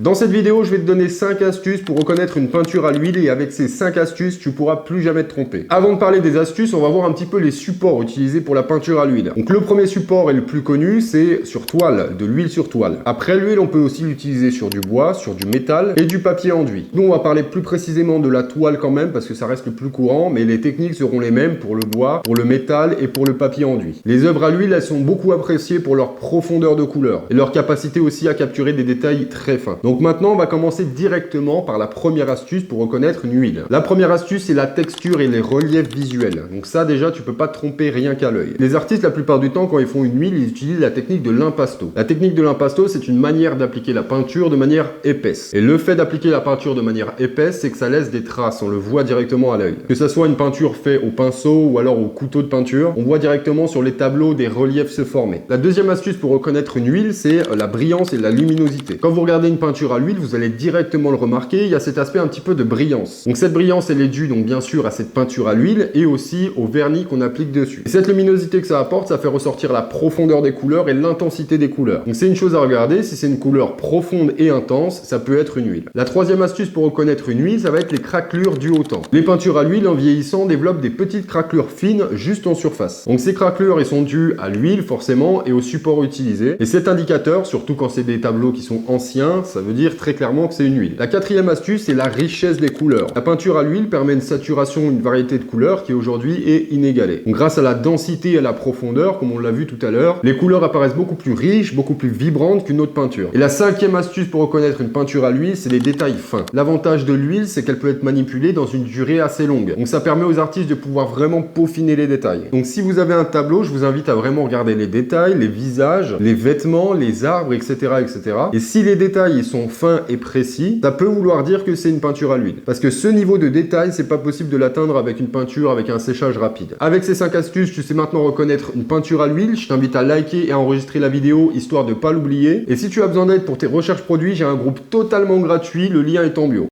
Dans cette vidéo, je vais te donner 5 astuces pour reconnaître une peinture à l'huile et avec ces 5 astuces, tu pourras plus jamais te tromper. Avant de parler des astuces, on va voir un petit peu les supports utilisés pour la peinture à l'huile. Donc le premier support et le plus connu, c'est sur toile, de l'huile sur toile. Après l'huile, on peut aussi l'utiliser sur du bois, sur du métal et du papier enduit. Nous, on va parler plus précisément de la toile quand même parce que ça reste le plus courant, mais les techniques seront les mêmes pour le bois, pour le métal et pour le papier enduit. Les œuvres à l'huile, elles sont beaucoup appréciées pour leur profondeur de couleur et leur capacité aussi à capturer des détails très fins. Donc maintenant, on va commencer directement par la première astuce pour reconnaître une huile. La première astuce, c'est la texture et les reliefs visuels. Donc ça, déjà, tu peux pas te tromper rien qu'à l'œil. Les artistes, la plupart du temps, quand ils font une huile, ils utilisent la technique de l'impasto. La technique de l'impasto, c'est une manière d'appliquer la peinture de manière épaisse. Et le fait d'appliquer la peinture de manière épaisse, c'est que ça laisse des traces. On le voit directement à l'œil. Que ça soit une peinture faite au pinceau ou alors au couteau de peinture, on voit directement sur les tableaux des reliefs se former. La deuxième astuce pour reconnaître une huile, c'est la brillance et la luminosité. Quand vous regardez une peinture à l'huile, vous allez directement le remarquer, il y a cet aspect un petit peu de brillance. Donc cette brillance, elle est due donc bien sûr à cette peinture à l'huile et aussi au vernis qu'on applique dessus. Et cette luminosité que ça apporte, ça fait ressortir la profondeur des couleurs et l'intensité des couleurs. Donc c'est une chose à regarder, si c'est une couleur profonde et intense, ça peut être une huile. La troisième astuce pour reconnaître une huile, ça va être les craquelures dues au temps. Les peintures à l'huile en vieillissant développent des petites craquelures fines juste en surface. Donc ces craquelures, elles sont dues à l'huile forcément et au support utilisé. Et cet indicateur, surtout quand c'est des tableaux qui sont anciens, ça veut dire très clairement que c'est une huile. La quatrième astuce, c'est la richesse des couleurs. La peinture à l'huile permet une saturation, une variété de couleurs qui aujourd'hui est inégalée. Donc, grâce à la densité et à la profondeur, comme on l'a vu tout à l'heure, les couleurs apparaissent beaucoup plus riches, beaucoup plus vibrantes qu'une autre peinture. Et la cinquième astuce pour reconnaître une peinture à l'huile, c'est les détails fins. L'avantage de l'huile, c'est qu'elle peut être manipulée dans une durée assez longue. Donc ça permet aux artistes de pouvoir vraiment peaufiner les détails. Donc si vous avez un tableau, je vous invite à vraiment regarder les détails, les visages, les vêtements, les arbres, etc., etc. Et si les détails ils sont fins et précis, ça peut vouloir dire que c'est une peinture à l'huile. Parce que ce niveau de détail, c'est pas possible de l'atteindre avec une peinture, avec un séchage rapide. Avec ces 5 astuces, tu sais maintenant reconnaître une peinture à l'huile. Je t'invite à liker et à enregistrer la vidéo, histoire de pas l'oublier. Et si tu as besoin d'aide pour tes recherches produits, j'ai un groupe totalement gratuit, le lien est en bio.